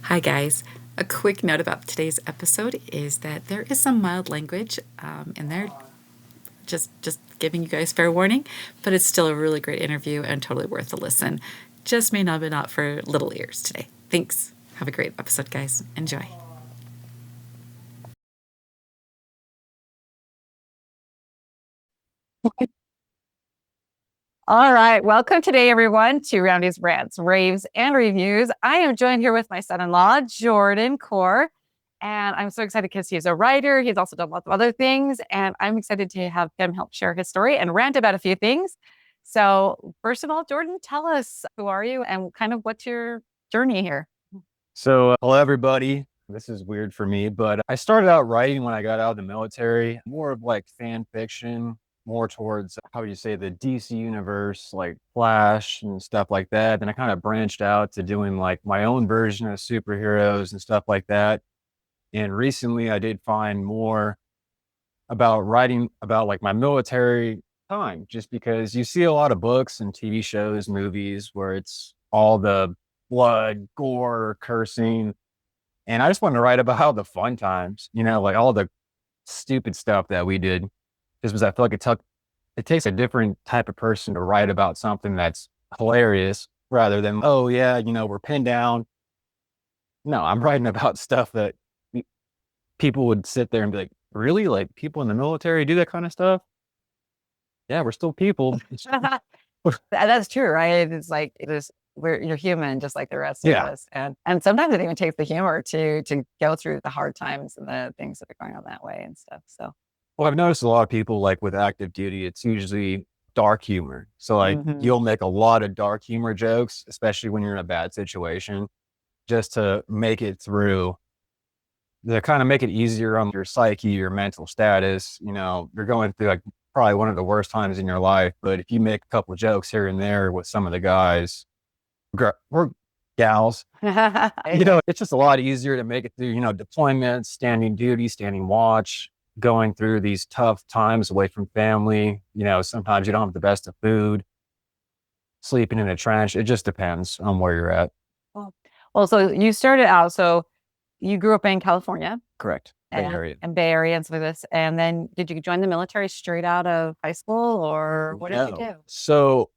Hi, guys. A quick note about today's episode is that there is some mild language in there. Just giving you guys fair warning, but it's still a really great interview and totally worth a listen. Just may not be not for little ears today. Thanks. Have a great episode, guys. Enjoy. All right. Welcome today, everyone, to Roundy's Rants, Raves and Reviews. I am joined here with my son-in-law, Jordan Core. And I'm so excited because he's a writer. He's also done lots of other things. And I'm excited to have him help share his story and rant about a few things. So first of all, Jordan, tell us, who are you and kind of what's your journey here? Hello everybody. This is weird for me, but I started out writing when I got out of the military, more of like fan fiction, more towards, how would you say, the DC universe, like Flash and stuff like that. Then I kind of branched out to doing like my own version of superheroes and stuff like that. And recently I did find more about writing about like my military time, just because you see a lot of books and TV shows, movies where it's all the blood, gore, cursing. And I just wanted to write about how the fun times, like all the stupid stuff that we did, just because I feel like it takes a different type of person to write about something that's hilarious rather than, oh yeah, we're pinned down. No, I'm writing about stuff that people would sit there and be like, really? Like people in the military do that kind of stuff? Yeah, we're still people. That's true, right? It's like you're human just like the rest of Yeah. us. And sometimes it even takes the humor to go through the hard times and the things that are going on that way and stuff. So Well, I've noticed a lot of people like with active duty, it's usually dark humor. So like you'll make a lot of dark humor jokes, especially when you're in a bad situation, just to make it through, to kind of make it easier on your psyche, your mental status. You're going through like probably one of the worst times in your life, but if you make a couple of jokes here and there with some of the guys or gals, it's just a lot easier to make it through, deployments, standing duty, standing watch, going through these tough times away from family. Sometimes you don't have the best of food, sleeping in a trench. It just depends on where you're at. Well, so you started out, so you grew up in California. Correct. Bay Area. And Bay Area and some of this. And then did you join the military straight out of high school or what did you do? So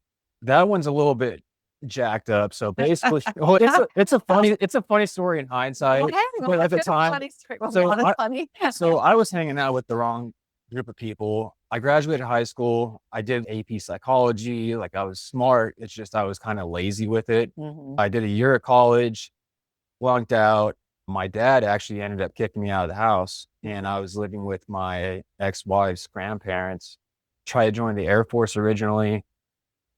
that one's a little bit jacked up. So basically, well, it's a funny story in hindsight. Okay, But at the time, funny. so I was hanging out with the wrong group of people. I graduated high school. I did AP psychology. Like I was smart. It's just I was kind of lazy with it. I did a year at college, flunked out. My dad actually ended up kicking me out of the house, and I was living with my ex-wife's grandparents. Tried to join the Air Force originally,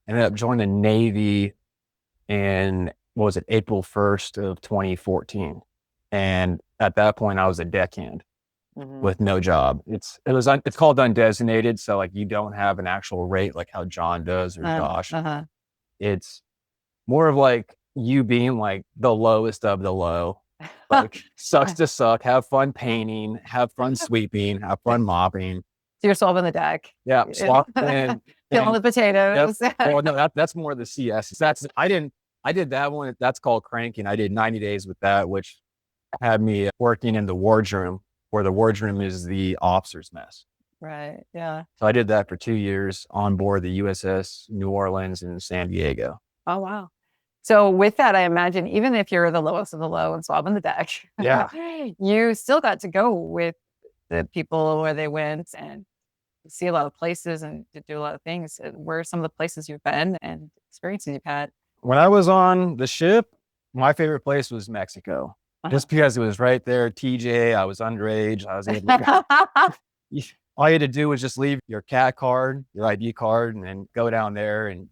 ended up joining the Navy in, what was it, April 1st of 2014. And at that point, I was a deckhand with no job. It's called undesignated, so like you don't have an actual rate like how John does or Josh. It's more of like you being like the lowest of the low. Like sucks to suck. Have fun painting. Have fun sweeping. Have fun mopping. So you're swabbing the deck. Yeah, swap and peeling the potatoes. Yep. Well, no, that's more the CS. I did that one. That's called cranking. I did 90 days with that, which had me working in the wardroom, where the wardroom is the officer's mess. Right. Yeah. So I did that for 2 years on board the USS New Orleans in San Diego. Oh, wow. So with that, I imagine even if you're the lowest of the low and swabbing the deck, Yeah, you still got to go with the people where they went and see a lot of places and to do a lot of things. Where are some of the places you've been and experiences you've had? when I was on the ship, my favorite place was Mexico, just because it was right there. TJ, I was underage. I was able to all you had to do was just leave your CAT card, your ID card, and then go down there and,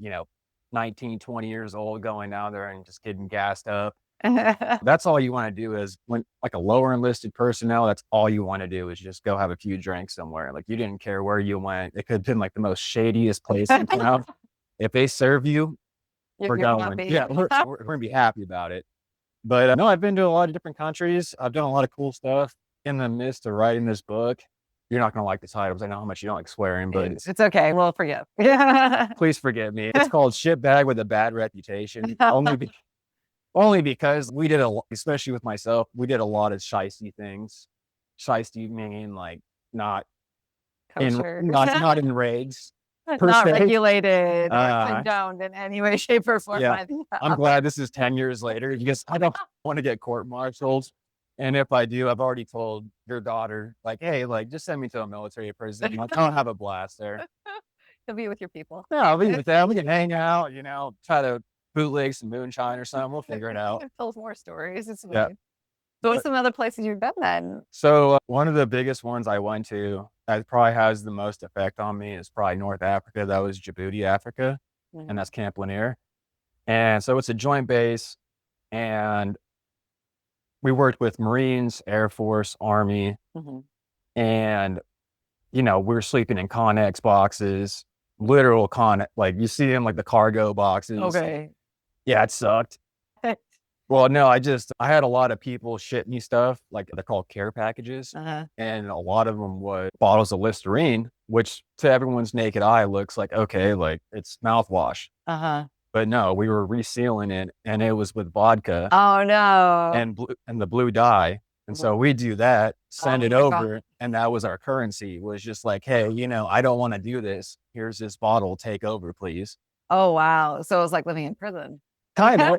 19, 20 years old, going down there and just getting gassed up. That's all you want to do is when like a lower enlisted personnel, that's all you want to do is just go have a few drinks somewhere. Like you didn't care where you went. It could have been like the most shadiest place in town. If they serve you, we're going. Happy. Yeah, we're going to be happy about it. But no, I've been to a lot of different countries. I've done a lot of cool stuff in the midst of writing this book. You're not going to like the titles. I know how much you don't like swearing, but it's okay. We'll forgive. Please forgive me. It's called Shitbag with a Bad Reputation. Only because we did especially with myself, we did a lot of shiesty things. Shiesty meaning like not Kosher. not in raids per Not se. regulated or condoned in any way, shape, or form. Yeah, I'm glad this is 10 years later because I don't want to get court-martialed. And if I do, I've already told your daughter, like, hey, like, just send me to a military prison. Like, I'll have a blast there. You'll be with your people. Yeah, I'll be with them. We can hang out, you know, try to bootleg some moonshine or something. We'll figure it out. Tell us more stories. It's Yeah. amazing. So what's some other places you've been then? So one of the biggest ones I went to that probably has the most effect on me is probably North Africa. That was Djibouti, Africa, and that's Camp Lanier. And so it's a joint base, and we worked with Marines, Air Force, Army, and, you know, we were sleeping in Connex boxes, literal like you see them like the cargo boxes. Okay. Yeah, it sucked. Well, no, I had a lot of people ship me stuff, like they're called care packages. And a lot of them was bottles of Listerine, which to everyone's naked eye looks like, okay, like it's mouthwash. But no, we were resealing it and it was with vodka. Oh no. And the blue dye. And so we do that, send it over, and that was our currency. It was just like, hey, you know, I don't want to do this. Here's this bottle, take over, please. Oh wow. So it was like living in prison. Kind of.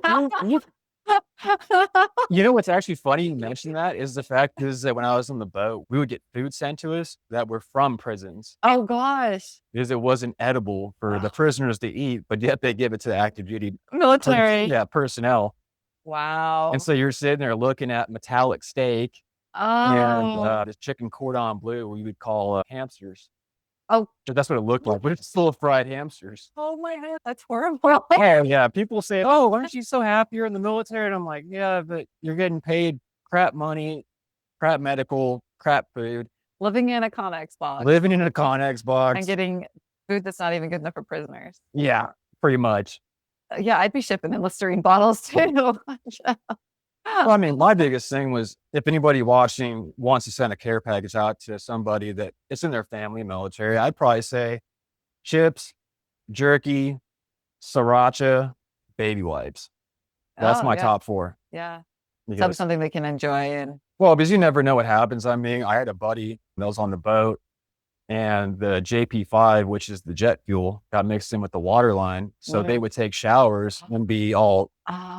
You know what's actually funny you mentioned that is the fact is that when I was on the boat, we would get food sent to us that were from prisons. Oh gosh. Because it wasn't edible for the prisoners to eat, but yet they give it to the active duty military personnel. Wow. And so you're sitting there looking at metallic steak and this chicken cordon bleu we would call hamsters. Oh, so that's what it looked like, but it's full of fried hamsters. Oh my God, that's horrible. Oh yeah, people say, "Oh, aren't you so happy you're in the military?" And I'm like, "Yeah, but you're getting paid crap money, crap medical, crap food, living in a Connex box, and getting food that's not even good enough for prisoners." Yeah, pretty much. Yeah, I'd be shipping in Listerine bottles too. Well, I mean, my biggest thing was if anybody watching wants to send a care package out to somebody that it's in their family military, I'd probably say chips, jerky, sriracha, baby wipes. That's my top 4. Yeah. Because, something they can enjoy. Well, because you never know what happens. I mean, I had a buddy that was on the boat and the JP5, which is the jet fuel, got mixed in with the water line. So they would take showers and be all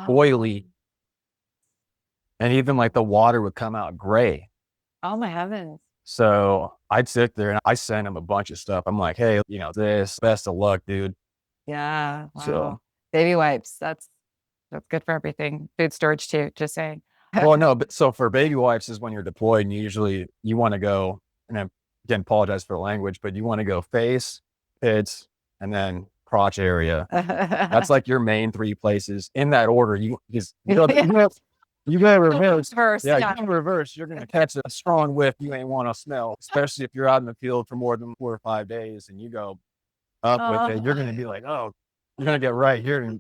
oily. And even like the water would come out gray. Oh my heavens. So I'd sit there and I sent him a bunch of stuff. I'm like, hey, you know, best of luck, dude. Yeah. Wow. So baby wipes, that's good for everything. Food storage too, just saying. Well, no, but so for baby wipes is when you're deployed and usually you want to go, and I again apologize for the language, but you want to go face, pits, and then crotch area. That's like your main 3 places in that order. You gotta reverse first. Yeah, you gotta reverse. You're gonna catch a strong whiff you ain't want to smell, especially if you're out in the field for more than 4 or 5 days and you go up with it. You're gonna be like, oh, you're gonna get right here.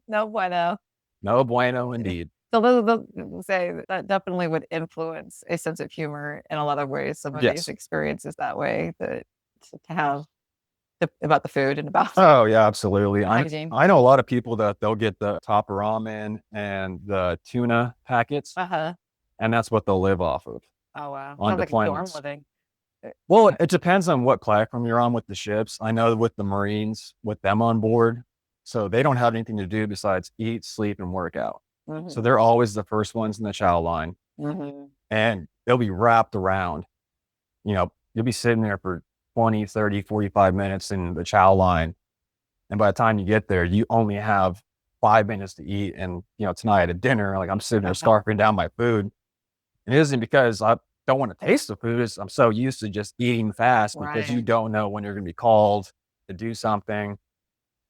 No bueno. No bueno, indeed. So they'll say that definitely would influence a sense of humor in a lot of ways. Some of these experiences that way that to have about the food and about. Oh yeah, absolutely. I know a lot of people that they'll get the top ramen and the tuna packets, and that's what they'll live off of. Oh wow! On sounds deployments. Like dorm living. Well, it depends on what platform you're on with the ships. I know with the Marines, with them on board, so they don't have anything to do besides eat, sleep, and work out. So they're always the first ones in the chow line, and they'll be wrapped around. You know, you'll be sitting there for 20, 30, 45 minutes in the chow line. And by the time you get there, you only have 5 minutes to eat. And, you know, tonight at dinner, like I'm sitting there scarfing down my food. And it isn't because I don't want to taste the food. It's I'm so used to just eating fast because you don't know when you're going to be called to do something.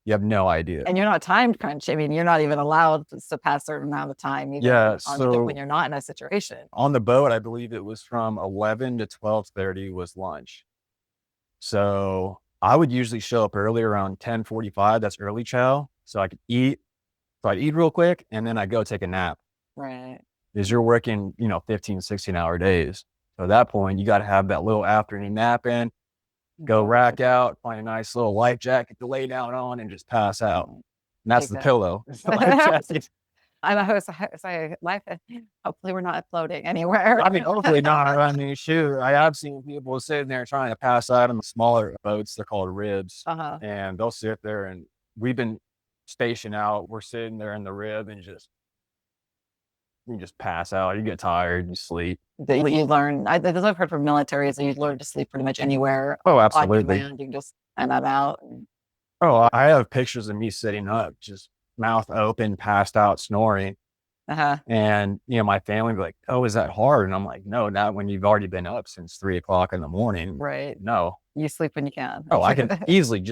You have no idea. And you're not time crunched. I mean, you're not even allowed to pass a certain amount of time. So when you're not in a situation. On the boat, I believe it was from 11 to 12:30 was lunch. So I would usually show up early around 10:45. That's early chow. So I could eat. So I'd eat real quick and then I'd go take a nap. Right. Because you're working, 15, 16-hour days. So at that point, you got to have that little afternoon nap in, go rack out, find a nice little life jacket to lay down on and just pass out. And that's the pillow. It's the life jacket. I'm a host. Sorry, life. Hopefully, we're not floating anywhere. I mean, hopefully not. I mean, shoot, I have seen people sitting there trying to pass out on the smaller boats. They're called ribs, Uh-huh. and they'll sit there, and we've been stationed out. We're sitting there in the rib, and you just pass out. You get tired, you sleep. That you learn. That's what I've heard from military is that you learn to sleep pretty much anywhere. Oh, On absolutely. command, you can just find that out. Oh, I have pictures of me sitting up, just mouth open, passed out, snoring. Uh-huh. And, my family would be like, "Oh, is that hard?" And I'm like, "No, not when you've already been up since 3 o'clock in the morning." Right. No. You sleep when you can. Oh, I can easily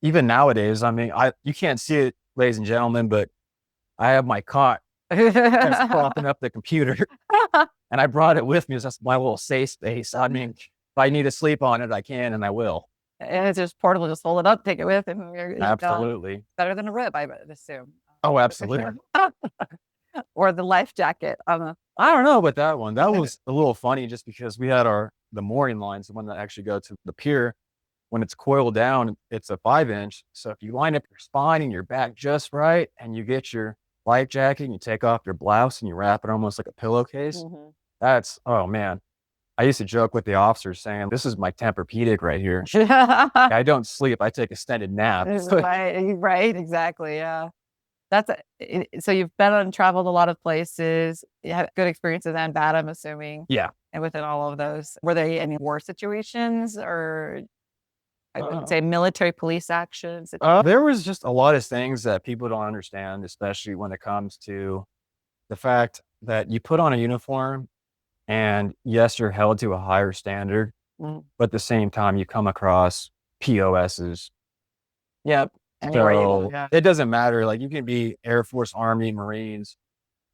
even nowadays, I mean, you can't see it, ladies and gentlemen, but I have my cot that's propping up the computer, and I brought it with me. That's my little safe space. I mean, if I need to sleep on it, I can, and I will. And it's just portable. Just hold it up, take it with, and you're Absolutely. better than a rib, I would assume. Oh, absolutely. Or the life jacket. I don't know about that one. That was a little funny just because we had the mooring lines, the one that actually go to the pier. When it's coiled down, it's a 5-inch. So if you line up your spine and your back just right, and you get your life jacket and you take off your blouse and you wrap it almost like a pillowcase, oh man. I used to joke with the officers saying, "This is my Tempur-Pedic right here." I don't sleep. I take extended naps. Right, exactly. Yeah. So you've been and traveled a lot of places. You had good experiences and bad, I'm assuming. Yeah. And within all of those, were there any war situations or I would say military police actions? There was just a lot of things that people don't understand, especially when it comes to the fact that you put on a uniform and yes, you're held to a higher standard, but at the same time, you come across POSs. Yep. So it doesn't matter. Like you can be Air Force, Army, Marines.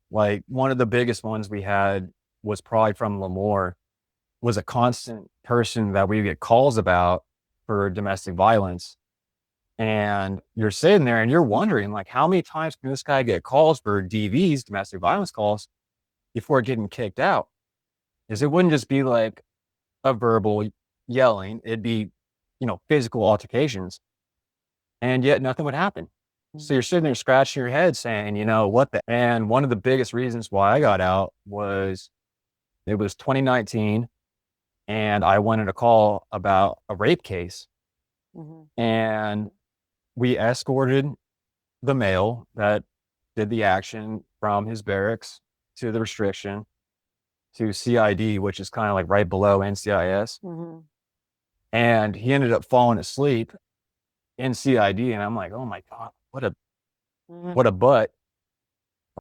Like one of the biggest ones we had was probably from Lemoore, was a constant person that we would get calls about for domestic violence. And you're sitting there and you're wondering, like, how many times can this guy get calls for DVs, domestic violence calls, before getting kicked out? Because it wouldn't just be like a verbal yelling, it'd be, physical altercations. And yet nothing would happen. So you're sitting there scratching your head saying, what the, and one of the biggest reasons why I got out was it was 2019 and I wanted a call about a rape case. And we escorted the male that did the action from his barracks to the restriction to CID, which is kind of like right below NCIS. And he ended up falling asleep in CID. And I'm like, oh my God, what a butt.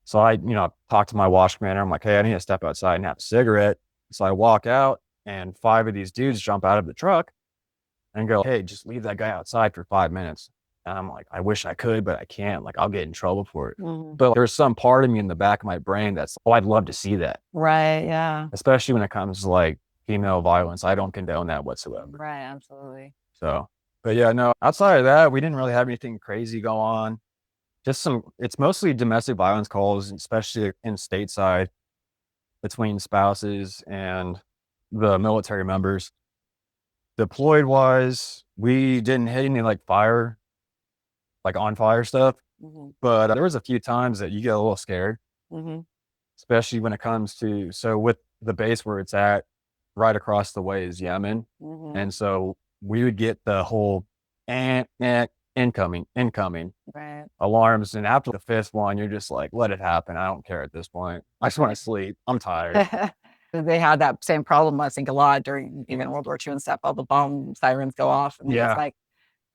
So I, talked to my wash commander. I'm like, hey, I need to step outside and have a cigarette. So I walk out and 5 of these dudes jump out of the truck and go, hey, just leave that guy outside for 5 minutes. And I'm like, I wish I could, but I can't. Like, I'll get in trouble for it. But there's some part of me in the back of my brain that's, I'd love to see that. Right. Yeah. Especially when it comes to like female violence. I don't condone that whatsoever. Right. Absolutely. So, but yeah, no, outside of that, we didn't really have anything crazy go on. Just it's mostly domestic violence calls, especially in stateside between spouses and the military members. Deployed wise, we didn't hit any like on fire stuff, but there was a few times that you get a little scared, especially when it comes to, so with the base where it's at, right across the way is Yemen. And so we would get the whole incoming right. alarms. And after the 5th one, you're just like, let it happen. I don't care at this point. I just want to sleep. I'm tired. They had that same problem, I think, a lot during even World War II and stuff. All the bomb sirens go off. And it's like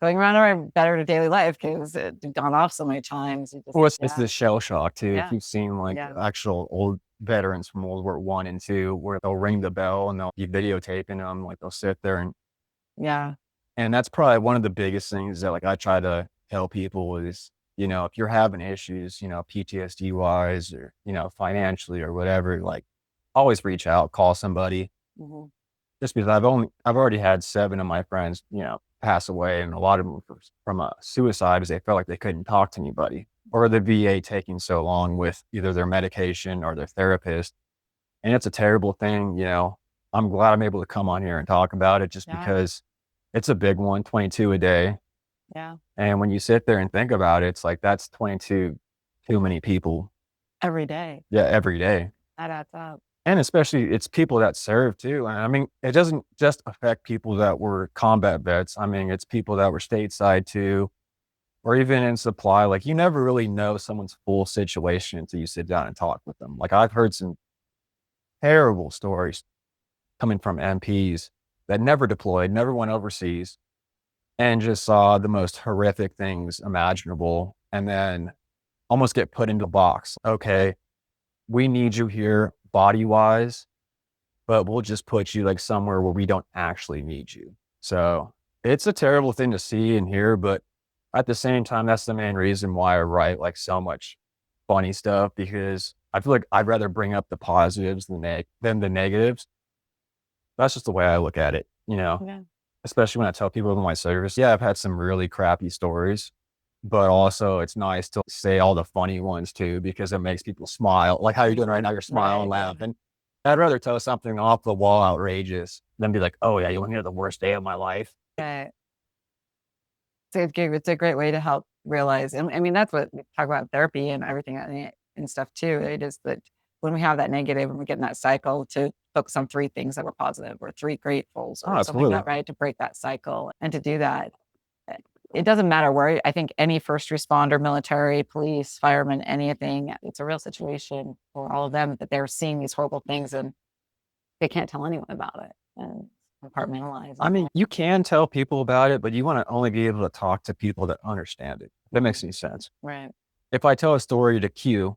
going around our better to daily life because it's gone off so many times. It's the shell shock too. If you've seen actual old veterans from World War I and II, where they'll ring the bell and they'll be videotaping them, like they'll sit there and that's probably one of the biggest things that like I try to tell people is, if you're having issues, PTSD wise or, financially or whatever, like always reach out, call somebody. Just because I've already had 7 of my friends, pass away, and a lot of them from a suicide because they felt like they couldn't talk to anybody, or the VA taking so long with either their medication or their therapist. And it's a terrible thing. I'm glad I'm able to come on here and talk about it just because it's a big one, 22 a day. Yeah. And when you sit there and think about it, it's like, that's 22 too many people. every day. Yeah, every day. That adds up. And especially it's people that serve too. And I mean, it doesn't just affect people that were combat vets. I mean, it's people that were stateside too, or even in supply. Like you never really know someone's full situation until you sit down and talk with them. Like I've heard some terrible stories coming from MPs that never deployed, never went overseas, and just saw the most horrific things imaginable, and then almost get put into a box. Okay, we need you here body wise, but we'll just put you like somewhere where we don't actually need you. So it's a terrible thing to see and hear, but at the same time, that's the main reason why I write like so much funny stuff, because I feel like I'd rather bring up the positives than the negatives. That's just the way I look at it, Yeah. especially when I tell people about my service. Yeah, I've had some really crappy stories, but also it's nice to say all the funny ones too, because it makes people smile. Like how you're doing right now, you're smiling, Right. laughing. I'd rather tell something off the wall outrageous than be like, oh yeah, you want to hear the worst day of my life? Right. It's a great way to help realize, and I mean, that's what we talk about in therapy and everything and stuff too. It is that when we have that negative and we get in that cycle, to focus on 3 things that were positive or 3 gratefuls Oh, or something like absolutely. that, right? To break that cycle and to do that. It doesn't matter where, I think any first responder, military, police, fireman, anything, it's a real situation for all of them that they're seeing these horrible things and they can't tell anyone about it and compartmentalize. I mean, you can tell people about it, but you want to only be able to talk to people that understand it. If that makes any sense. Right. If I tell a story to Q,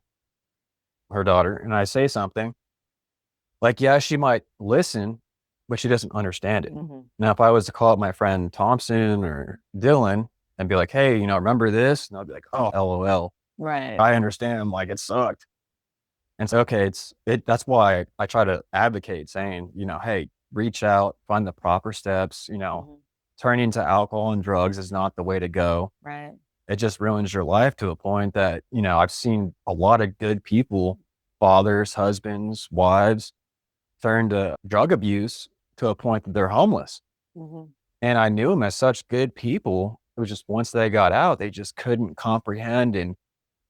her daughter, and I say something, like, yeah, she might listen, but she doesn't understand it. Mm-hmm. Now, if I was to call up my friend Thompson or Dylan and be like, hey, remember this? And I'll be like, oh, LOL. Right. I understand. Like, it sucked. And so, okay, that's why I try to advocate saying, hey, reach out, find the proper steps, Mm-hmm. turning to alcohol and drugs is not the way to go. Right. It just ruins your life to a point that, I've seen a lot of good people, fathers, husbands, wives, turn to drug abuse to a point that they're homeless. Mm-hmm. And I knew them as such good people. It was just once they got out, they just couldn't comprehend and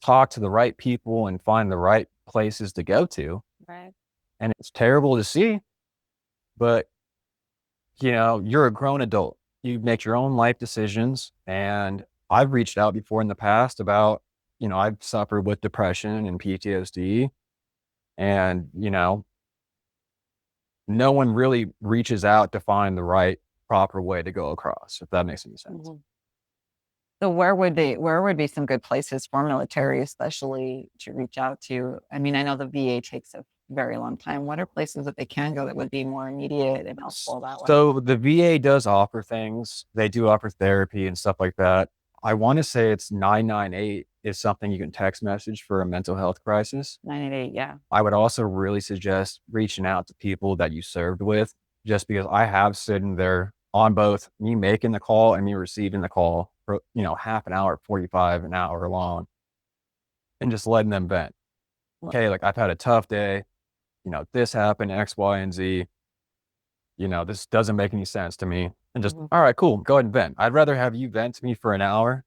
talk to the right people and find the right places to go to. Right. And it's terrible to see, but you're a grown adult. You make your own life decisions. And I've reached out before in the past about, I've suffered with depression and PTSD, and, no one really reaches out to find the right proper way to go across, if that makes any sense. Mm-hmm. So where would be some good places for military, especially to reach out to? I mean, I know the VA takes a very long time. What are places that they can go that would be more immediate and helpful that way? So the VA does offer things. They do offer therapy and stuff like that. I want to say it's 998 is something you can text message for a mental health crisis. 988, yeah. I would also really suggest reaching out to people that you served with, just because I have sitting there on both me making the call and me receiving the call for, half an hour, 45, an hour long, and just letting them vent. Okay, like I've had a tough day, this happened, X, Y, and Z. This doesn't make any sense to me. And just, all right, cool, go ahead and vent. I'd rather have you vent to me for an hour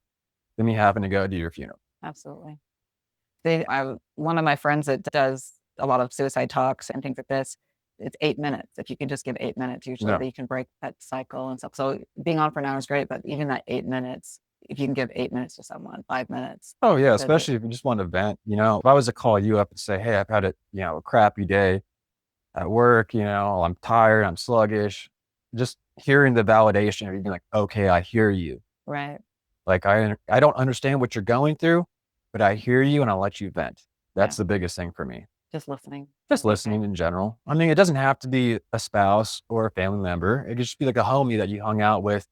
than me having to go to your funeral. Absolutely. One of my friends that does a lot of suicide talks and things like this, it's 8 minutes. If you can just give 8 minutes, usually you can break that cycle and stuff. So being on for an hour is great, but even that 8 minutes, if you can give 8 minutes to someone, 5 minutes. Oh yeah, especially if you just want to vent. If I was to call you up and say, hey, I've had a crappy day at work, I'm tired, I'm sluggish, just hearing the validation of you being like, okay, I hear you. Right. Like I don't understand what you're going through, but I hear you and I'll let you vent. That's the biggest thing for me. Just listening. Just listening in general. I mean, it doesn't have to be a spouse or a family member. It could just be like a homie that you hung out with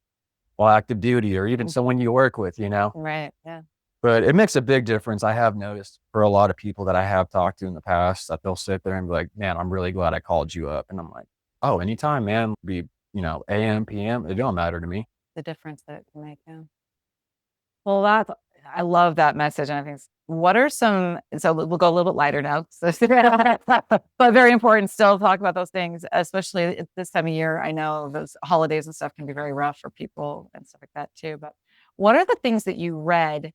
while active duty, or even someone you work with, Right. Yeah. But it makes a big difference. I have noticed for a lot of people that I have talked to in the past that they'll sit there and be like, man, I'm really glad I called you up. And I'm like, oh, anytime, man, be, AM, PM, it don't matter to me. The difference that it can make. Yeah. Well, I love that message. And I think, what are some, so we'll go a little bit lighter now, but very important still to talk about those things, especially at this time of year. I know those holidays and stuff can be very rough for people and stuff like that too. But what are the things that you read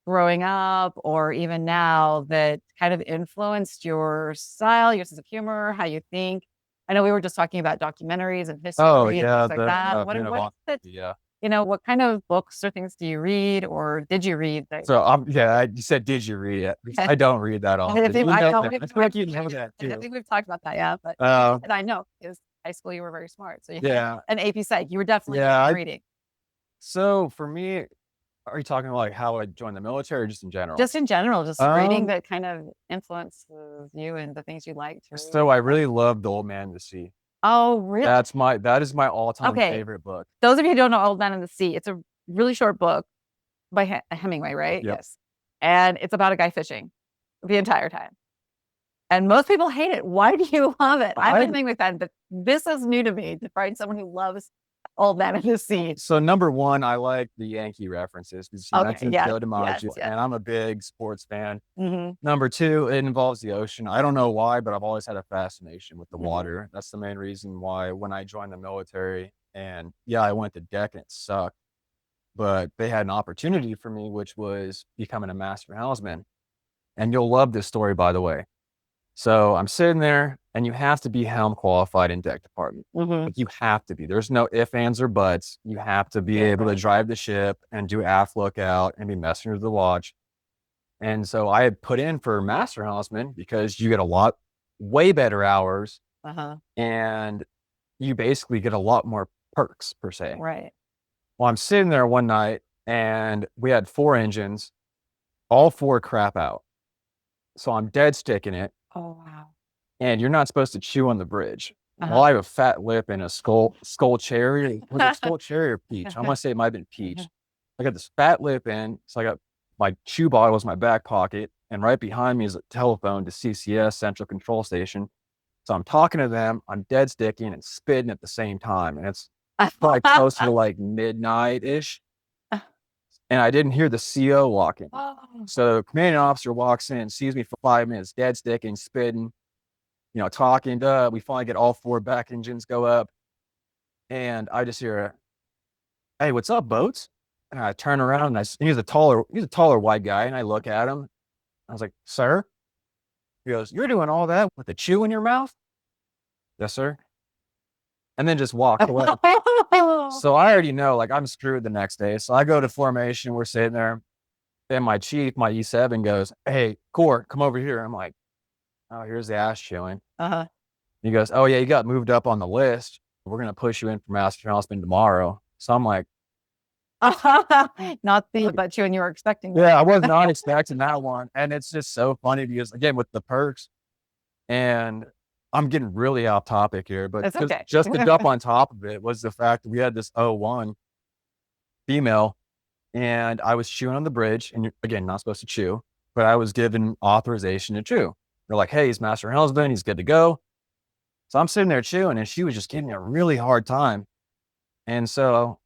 growing up or even now that kind of influenced your style, your sense of humor, how you think? I know we were just talking about documentaries and history Oh and yeah, things like that. What is it? yeah. What kind of books or things do you read or did you read? So you said, did you read it? I don't read that often. I think, You I know know, that. I feel like you know that I too. think we've talked about that, yeah. But Uh, and I know because high school you were very smart, so you had yeah, an AP Psych. You were definitely yeah. reading. So for me, are you talking about like how I joined the military or just in general? Just in general, just reading Um, that kind of influences you and the things you like to read. so I really love The Old Man and the Sea. Oh, really? That is my all-time Okay. favorite book. Those of you who don't know Old Man and the Sea, it's a really short book by Hemingway, right? Yep. Yes. And it's about a guy fishing the entire time. And most people hate it. Why do you love it? I'm a Hemingway fan, but this is new to me to find someone who loves Old Man and the Sea. So number one, I like the Yankee references because you mentioned Joe DiMaggio, and I'm a big sports fan. Number two, it involves the ocean. I don't know why, but I've always had a fascination with the water. That's the main reason why when I joined the military, and yeah, I went to deck and it sucked, but they had an opportunity for me, which was becoming a master helmsman. And you'll love this story, by the way. So I'm sitting there, and you have to be helm qualified in deck department. Like you have to be. There's no ifs, ands, or buts. You have to be able to drive the ship and do aft lookout and be messenger of the watch. And so I had put in for master helmsman because you get way better hours, and you basically get a lot more perks per se. Right. Well, I'm sitting there one night, and we had 4 engines, all 4 crap out. So I'm dead sticking it. Oh, wow. And you're not supposed to chew on the bridge. Well, I have a fat lip and a skull cherry. Was it skull cherry or peach? I want to say it might have been peach. I got this fat lip in, so I got my chew bottles in my back pocket, and right behind me is a telephone to CCS, Central Control Station. So I'm talking to them, I'm dead sticking and spitting at the same time. And it's probably close to like midnight-ish. And I didn't hear the CO walk in. So the commanding officer walks in, sees me for 5 minutes, dead sticking, spitting, talking. We finally get all 4 back engines go up. And I just hear, "Hey, what's up, boats?" And I turn around, and he's a taller white guy. And I look at him. I was like, "Sir?" He goes, "You're doing all that with the chew in your mouth?" "Yes, sir." And then just walked away. So I already know, like, I'm screwed the next day. So I go to formation. We're sitting there. Then my chief, my E7 goes, "Hey, Core, come over here." I'm like, "Oh, here's the ass chewing." He goes, "Oh yeah, you got moved up on the list. We're going to push you in for master helmsman tomorrow." So I'm like, not the but you and you were expecting. Yeah, I was not expecting that one. And it's just so funny because, again, with the perks, and I'm getting really off topic here, but It's okay. just to jump on top of it was the fact that we had this O1 female, and I was chewing on the bridge, and again, not supposed to chew, but I was given authorization to chew. They're like, "Hey, he's master helmsman, he's good to go." So I'm sitting there chewing, and she was just giving me a really hard time. And so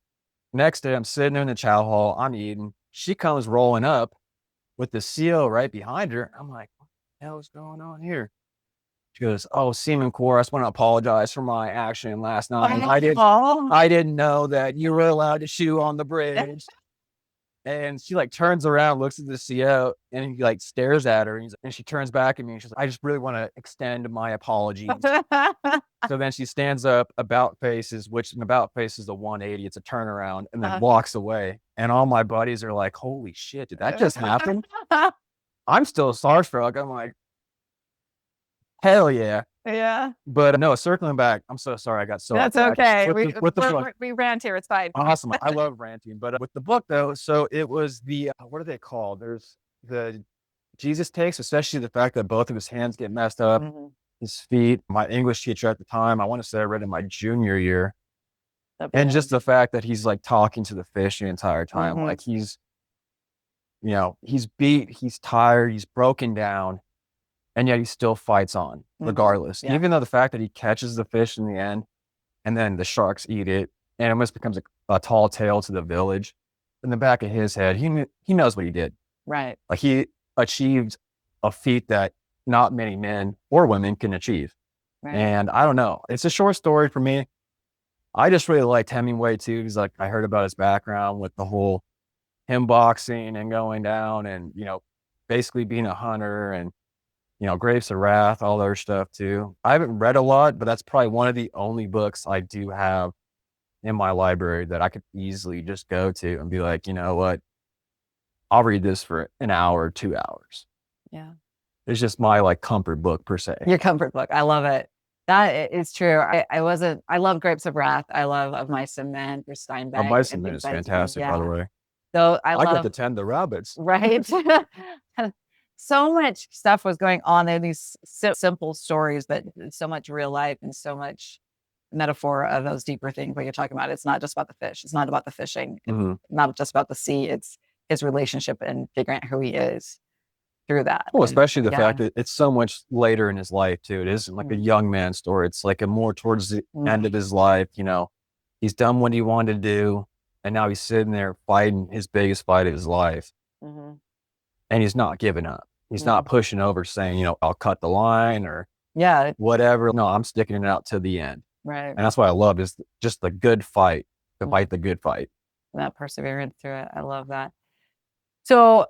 next day, I'm sitting there in the chow hall, I'm eating. She comes rolling up with the CO right behind her. I'm like, "What the hell is going on here?" She goes, "Oh, Seaman Corps, I just want to apologize for my action last night. I didn't know that you were allowed to chew on the bridge." And she like turns around, looks at the CO, and he like stares at her, and she turns back at me, and she's like, "I just really want to extend my apologies." So then she stands up, about faces, which an about face is a 180, it's a turnaround, and then walks away. And all my buddies are like, "Holy shit, did that just happen?" I'm still starstruck. I'm like, hell yeah. Yeah. But no, circling back, I'm so sorry I got so That's okay. We rant here. It's fine. Awesome. I love ranting. But with the book, though, so it was the, what are they called? There's the Jesus takes, especially the fact that both of his hands get messed up, his feet. My English teacher at the time, I want to say I read in my junior year. And just the fact that he's like talking to the fish the entire time. Like he's beat, he's tired, he's broken down, and yet he still fights on regardless. Even though the fact that he catches the fish in the end, and then the sharks eat it, and it almost becomes a tall tale to the village. In the back of his head, he knows what he did. Right. Like he achieved a feat that not many men or women can achieve. Right. And I don't know. It's a short story for me. I just really liked Hemingway too, because like I heard about his background with the whole him boxing and going down and, basically being a hunter and, Grapes of Wrath, all their stuff too. I haven't read a lot, but that's probably one of the only books I do have in my library that I could easily just go to and be like, you know what? I'll read this for an hour, 2 hours. Yeah. It's just my like comfort book per se. Your comfort book. I love it. That is true. I love Grapes of Wrath. I love Of Mice and Men for Steinbeck. Mice and and Men things is like fantastic, by the way. So I got love to tend the rabbits. right. So much stuff was going on. There these simple stories, but so much real life and so much metaphor of those deeper things. What you're talking about, it's not just about the fish. It's not about the fishing. It's not just about the sea. It's his relationship and figuring out who he is through that. Well, especially the fact that it's so much later in his life too. It isn't like a young man story. It's like a more towards the end of his life. He's done what he wanted to do, and now he's sitting there fighting his biggest fight of his life, and he's not giving up. He's not pushing over, saying, I'll cut the line or whatever. No, I'm sticking it out to the end. Right. And that's what I love is just the good fight, to fight the good fight. That perseverance through it. I love that. So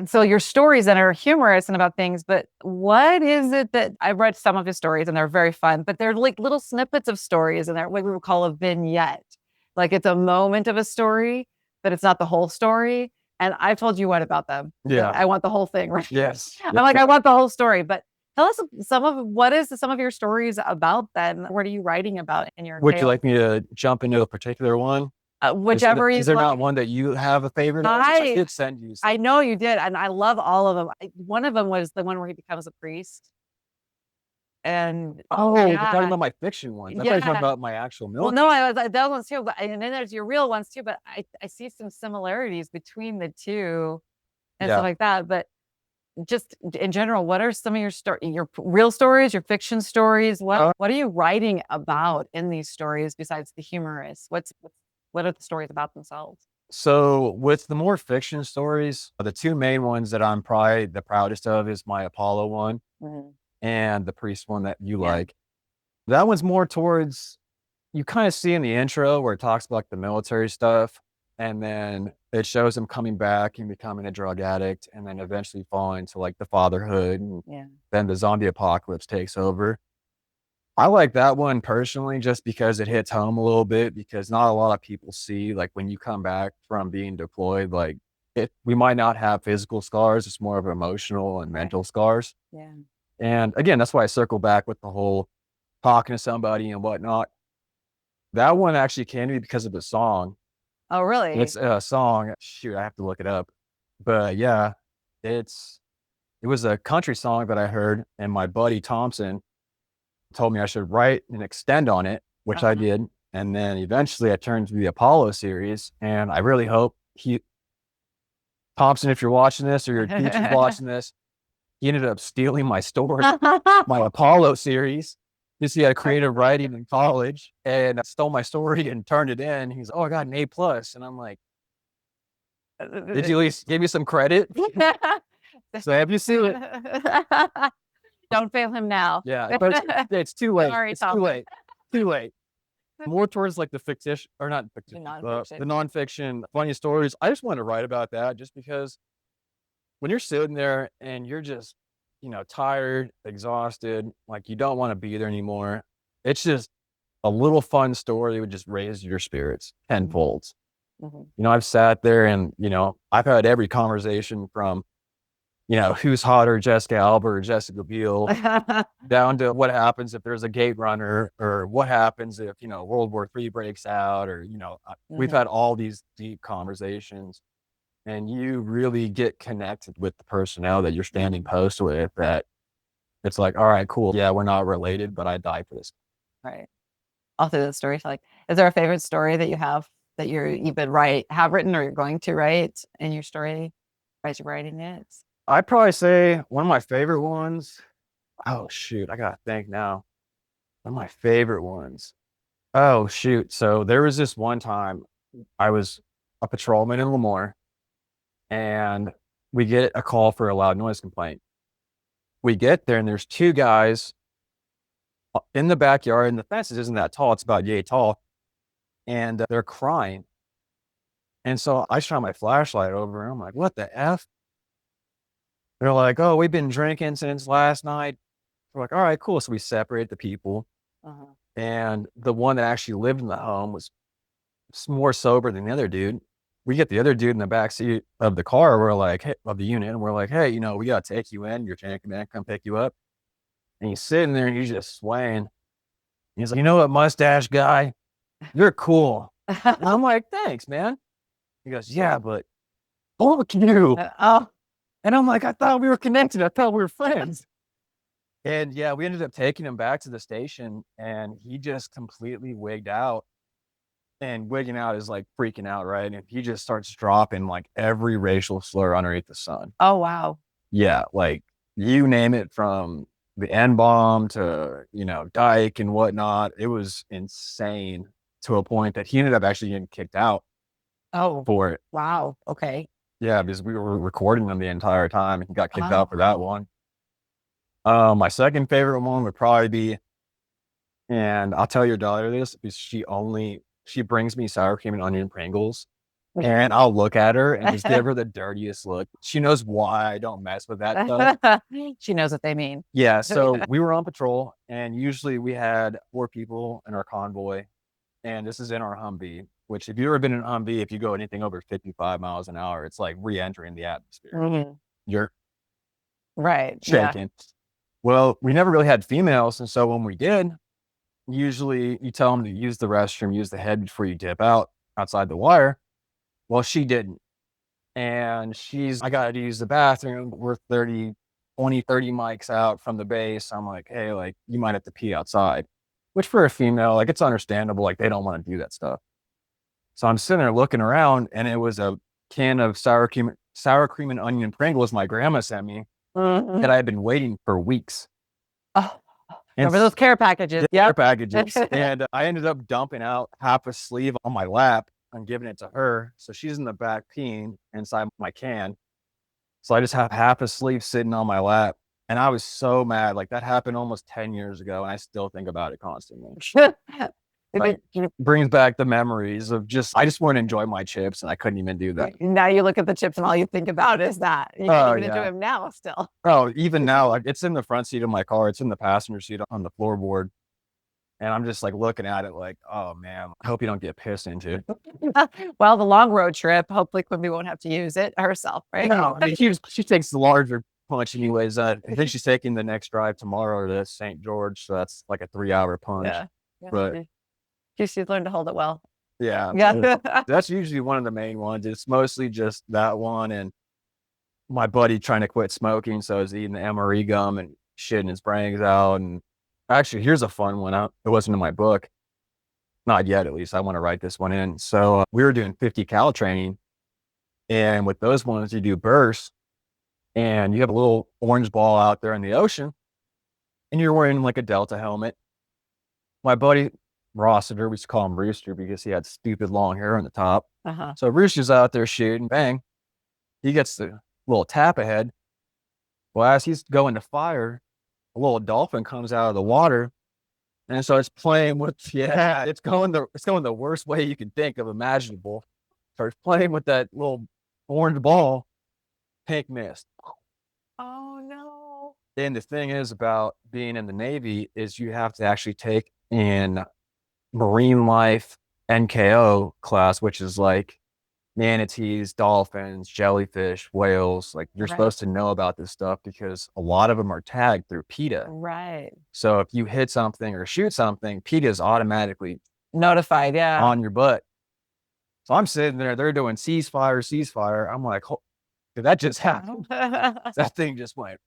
so your stories that are humorous and about things, but what is it that I read some of his stories and they're very fun, but they're like little snippets of stories and they're what we would call a vignette. Like it's a moment of a story, but it's not the whole story. And I've told you what about them. Yeah. I want the whole thing, right? Yes. I'm like, I want the whole story, but tell us some of your stories about then? What are you writing about in your Would you like me to jump into a particular one? Whichever is there not one that you have a favorite? I did send you some. I know you did, and I love all of them. One of them was the one where he becomes a priest. And you're talking about my fiction ones. I thought you were talking about my actual milk. Well, no, those ones too. But and then there's your real ones too. But I see some similarities between the two and stuff like that. But just in general, what are some of your real stories, your fiction stories? What are you writing about in these stories besides the humorous? What are the stories about themselves? So with the more fiction stories, the two main ones that I'm probably the proudest of is my Apollo one and the priest one that you like. That one's more towards, you kind of see in the intro where it talks about like the military stuff, and then it shows him coming back and becoming a drug addict, and then eventually falling to like the fatherhood, and then the zombie apocalypse takes over. I like that one personally just because it hits home a little bit, because not a lot of people see like when you come back from being deployed, like we might not have physical scars. It's more of emotional and mental scars. Yeah. And again, that's why I circle back with the whole talking to somebody and whatnot. That one actually came to me because of the song. Oh, really? It's a song. Shoot, I have to look it up. But yeah, it was a country song that I heard, and my buddy Thompson told me I should write and extend on it, which I did. And then eventually I turned to the Apollo series, and I really hope Thompson, if you're watching this or your teacher's watching this, he ended up stealing my story, my Apollo series. He had creative writing in college and stole my story and turned it in. He's, I got an A+. And I'm like, did you at least give me some credit? So have you seen it? Don't fail him now. Yeah, but it's too late. Sorry, it's too late. More towards like the fictitious, or not fiction, the nonfiction, funny stories. I just want to write about that just because when you're sitting there and you're just, tired, exhausted, like you don't want to be there anymore. It's just a little fun story would just raise your spirits tenfold. I've sat there and, I've had every conversation from, who's hotter, Jessica Alba or Jessica Biel, down to what happens if there's a gate runner, or what happens if, World War III breaks out, or, we've had all these deep conversations, and you really get connected with the personnel that you're standing post with, that it's like, all right, cool. Yeah, we're not related, but I die for this. Right. All through the story. Like, is there a favorite story that you have that you've been have written or you're going to write in your story as you're writing it? I'd probably say one of my favorite ones. Oh, shoot. I got to think now. One of my favorite ones. Oh, shoot. So there was this one time I was a patrolman in Lemoore, and we get a call for a loud noise complaint. We get there and there's two guys in the backyard, and the fence isn't that tall. It's about yay tall. And they're crying. And so I shot my flashlight over and I'm like, what the F? They're like, oh, we've been drinking since last night. We're like, all right, cool. So we separate the people. Uh-huh. And the one that actually lived in the home was more sober than the other dude. We get the other dude in the back seat of the car. We're like, hey, of the unit. And we're like, hey, we got to take you in. Your tank man come pick you up. And he's sitting there and he's just swaying. He's like, you know what, mustache guy? You're cool. And I'm like, thanks, man. He goes, yeah, but fuck you. Oh, And I'm like, I thought we were connected. I thought we were friends. And yeah, we ended up taking him back to the station and he just completely wigged out. And wigging out is like freaking out, right? And he just starts dropping like every racial slur underneath the sun. oh, wow. Yeah, like you name it, from the N bomb to, dyke and whatnot. It was insane, to a point that he ended up actually getting kicked out Oh, for it. wow. Okay. Yeah, because we were recording them the entire time and he got kicked Oh. out for that one. My second favorite one would probably be, and I'll tell your daughter this, because she brings me sour cream and onion Pringles. And I'll look at her and just give her the dirtiest look. She knows why I don't mess with that stuff. She knows what they mean. Yeah, so we were on patrol, and usually we had 4 people in our convoy, and this is in our Humvee, which if you've ever been in a Humvee, if you go anything over 55 miles an hour, it's like re-entering the atmosphere. Mhm. You're Right. Yeah. shaking. Well, we never really had females, and so when we did, usually you tell them to use the restroom, use the head before you dip out outside the wire. Well, she didn't. And I got to use the bathroom. We're 30 mics out from the base. I'm like, hey, like, you might have to pee outside, which for a female, like, it's understandable. Like, they don't want to do that stuff. So I'm sitting there looking around, and it was a can of sour cream and onion Pringles my grandma sent me Mhm. that I had been waiting for weeks. Oh, And remember those care packages? Yeah, Yep. packages. And I ended up dumping out half a sleeve on my lap and giving it to her. So she's in the back peeing inside my can. So I just have half a sleeve sitting on my lap. And I was so mad. Like, that happened almost 10 years ago. And I still think about it constantly. Like, brings back the memories of I just want to enjoy my chips, and I couldn't even do that. Now you look at the chips and all you think about is that. You can't even enjoy them now still. Oh, even now, like, it's in the front seat of my car. It's in the passenger seat on the floorboard. And I'm just like looking at it like, oh man, I hope you don't get pissed into. Well, the long road trip, hopefully Quimby won't have to use it herself, right? No, I mean, she takes the larger punch anyways. I think she's taking the next drive tomorrow to St. George. So that's like a 3-hour punch. Yeah. But she's learned to hold it well. yeah, Yeah. that's usually one of the main ones. It's mostly just that one and my buddy trying to quit smoking. So he's eating the MRE gum and shitting his brains out. And actually, here's a fun one. It wasn't in my book. Not yet, at least. I want to write this one in. So we were doing 50 cal training. And with those ones, you do bursts. And you have a little orange ball out there in the ocean. And you're wearing like a Delta helmet. My buddy Rossiter, we used to call him Rooster because he had stupid long hair on the top. Uh-huh. So Rooster's out there shooting, bang. He gets the little tap ahead. Well, as he's going to fire, a little dolphin comes out of the water and starts playing with, it's going the worst way you can think of imaginable. Starts playing with that little orange ball, pink mist. Oh no. And the thing is about being in the Navy is you have to actually take in marine life NKO class, which is like manatees, dolphins, jellyfish, whales. Like, you're supposed to know about this stuff because a lot of them are tagged through PETA. Right. So if you hit something or shoot something, PETA is automatically notified, on your butt. So I'm sitting there, they're doing ceasefire. I'm like, did that just happen? That thing just went.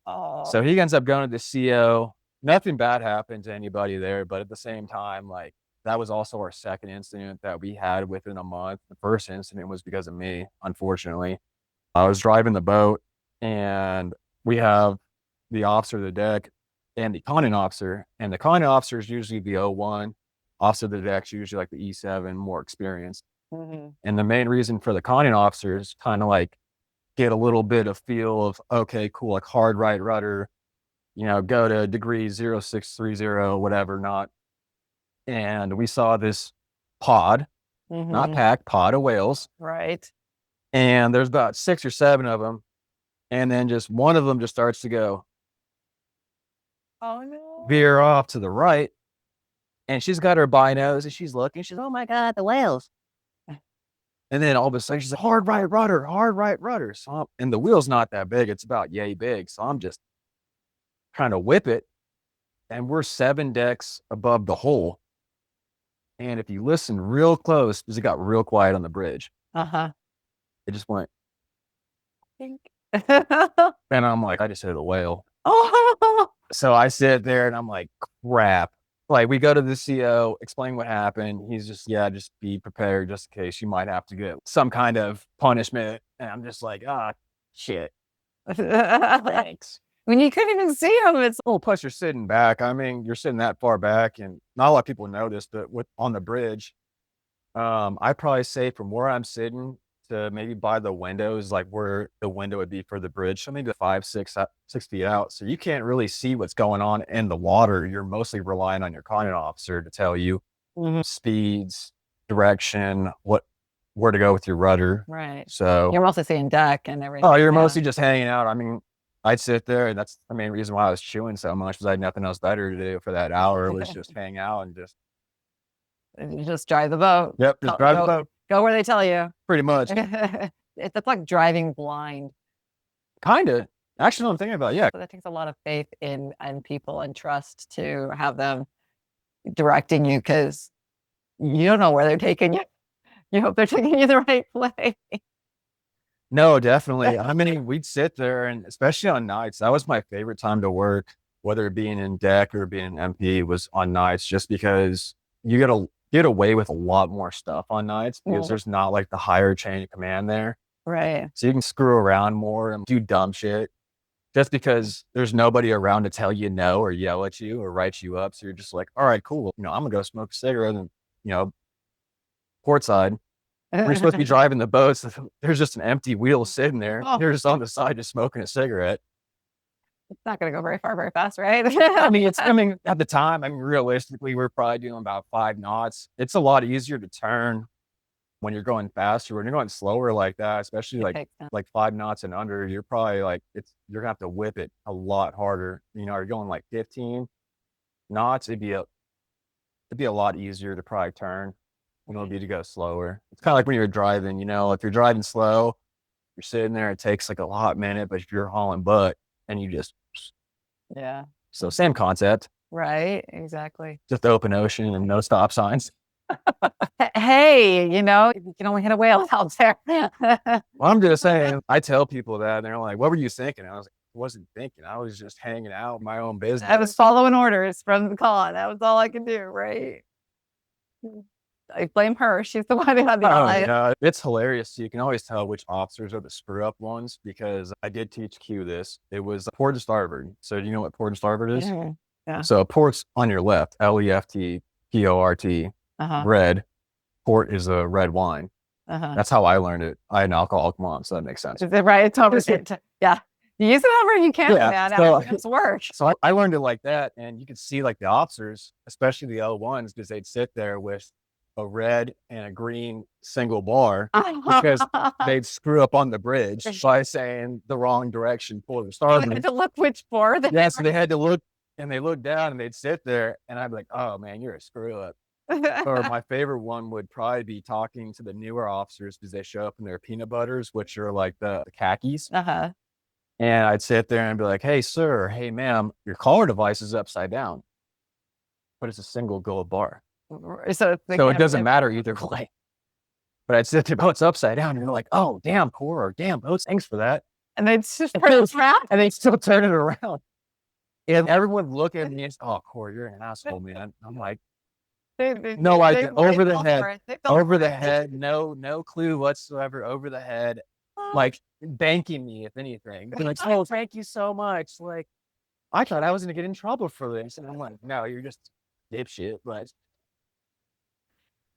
Oh. So he ends up going to the CO. Nothing bad happened to anybody there, but at the same time, like, that was also our second incident that we had within a month. The first incident was because of me, unfortunately. I was driving the boat and we have the officer of the deck and the conning officer. And the conning officer is usually the O1. Officer of the deck is usually like the E7, more experienced. Mm-hmm. And the main reason for the conning officer is kind of like get a little bit of feel of, okay, cool, like hard right rudder, go to degree 0630, whatever, not. And we saw this pod not pack, pod of whales. Right. And there's about 6 or 7 of them. And then just one of them just starts to go Oh no. veer off to the right. And she's got her binos and she's looking. She's, oh my God, the whales. And then all of a sudden she's like, hard right rudder, hard right rudder. So and the wheel's not that big. It's about yay big. So I'm just trying to whip it. And we're 7 decks above the hole. And if you listen real close, because it got real quiet on the bridge, it just went. Think. And I'm like, I just hit a whale. Oh. So I sit there and I'm like, crap. Like, we go to the CO, explain what happened. He's just, yeah, just be prepared just in case you might have to get some kind of punishment. And I'm just like, shit. Thanks. When you couldn't even see him, it's Oh, plus you're sitting back. I mean, you're sitting that far back, and not a lot of people notice, but on the bridge, I'd probably say from where I'm sitting to maybe by the windows, like where the window would be for the bridge, so maybe 6 feet out. So you can't really see what's going on in the water. You're mostly relying on your content officer to tell you speeds, direction, where to go with your rudder. right. So You're mostly seeing deck and everything. you're yeah. mostly just hanging out. I mean, I'd sit there, and that's the main reason why I was chewing so much, because I had nothing else better to do for that hour. It was just hang out and just You just drive the boat. just drive the boat. Go where they tell you. Pretty much. It's like driving blind. Kind of. Actually, I'm thinking about, yeah. So that takes a lot of faith in people and trust to have them directing you, because you don't know where they're taking you. You hope they're taking you the right way. No, definitely. I mean, we'd sit there, and especially on nights, that was my favorite time to work, whether it being in deck or being in MP, was on nights, just because you get away with a lot more stuff on nights, because there's not like the higher chain of command there. Right. So you can screw around more and do dumb shit just because there's nobody around to tell you no or yell at you or write you up. So you're just like, all right, cool. I'm gonna go smoke a cigarette and, portside. We're supposed to be driving the boat. So there's just an empty wheel sitting there. You're just on the side, just smoking a cigarette. It's not going to go very far, very fast, right? I mean, at the time, realistically, we're probably doing about 5 knots. It's a lot easier to turn when you're going faster. When you're going slower like that, especially like 5 knots and under, you're probably like, you're gonna have to whip it a lot harder. You're going like 15 knots, it'd be a lot easier to probably turn. It would be to go slower. It's kind of like when you're driving, if you're driving slow, you're sitting there, it takes like a hot minute, but if you're hauling butt and you just, yeah. So same concept. Right. Exactly. Just open ocean and no stop signs. Hey, you can only hit a whale out there. Well, I'm just saying, I tell people that, and they're like, what were you thinking? I was like, I wasn't thinking. I was just hanging out, my own business. I was following orders from the con. That was all I could do, right? I blame her. She's the one who had the eye. It's hilarious. You can always tell which officers are the screw up ones, because I did teach Q this. It was port to starboard. So do you know what port to starboard is? Yeah. So port's on your left, LEFT, PORT, red. Port is a red wine. That's how I learned it. I had an alcoholic mom, so that makes sense. Is it right? It's over. Yeah. You use it however you can, man. So, it's work. So I learned it like that, and you could see like the officers, especially the L1s, because they'd sit there with a red and a green single bar because they'd screw up on the bridge by saying the wrong direction for the starboard. They had to look which board. Yeah, so they had to look, and they looked down, and they'd sit there, and I'd be like, oh man, you're a screw up. Or my favorite one would probably be talking to the newer officers, because they show up in their peanut butters, which are like the khakis. And I'd sit there and be like, hey, sir, hey, ma'am, your collar device is upside down, but it's a single gold bar. So it doesn't matter either way. But I'd sit there, oh, it's upside down. And they're like, oh, damn, Core, or damn, Boats, thanks for that. And they'd just turn it around. And they'd still turn it around. And everyone would look at me and say, oh, Core, you're an asshole, man. I'm like, no idea. Over the head, no clue whatsoever, over the head, like banking me, if anything. They're like, oh, thank you so much. Like, I thought I was going to get in trouble for this. And I'm like, no, you're just dipshit. But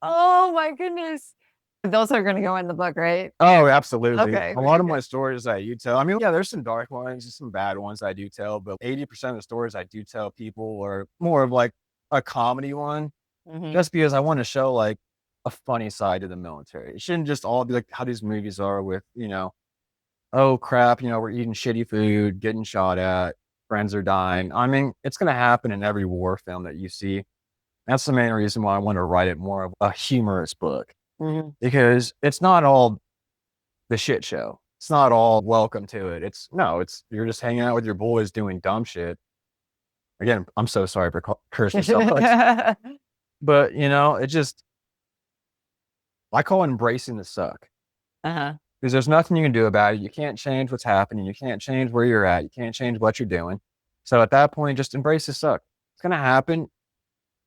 oh my goodness. Those are going to go in the book, right? Oh, absolutely. Okay. A lot of my stories I do tell. I mean, yeah, there's some dark ones and some bad ones I do tell, but 80% of the stories I do tell people are more of like a comedy one. Just because I want to show like, a funny side to the military. It shouldn't just all be like how these movies are with, oh crap, we're eating shitty food, getting shot at, friends are dying. I mean, it's going to happen in every war film that you see. That's the main reason why I want to write it more of a humorous book, because it's not all the shit show. It's not all welcome to it. It's you're just hanging out with your boys doing dumb shit. Again, I'm so sorry for cursing so much, but it just, I call it embracing the suck. Because there's nothing you can do about it. You can't change what's happening. You can't change where you're at. You can't change what you're doing. So at that point, just embrace the suck. It's going to happen.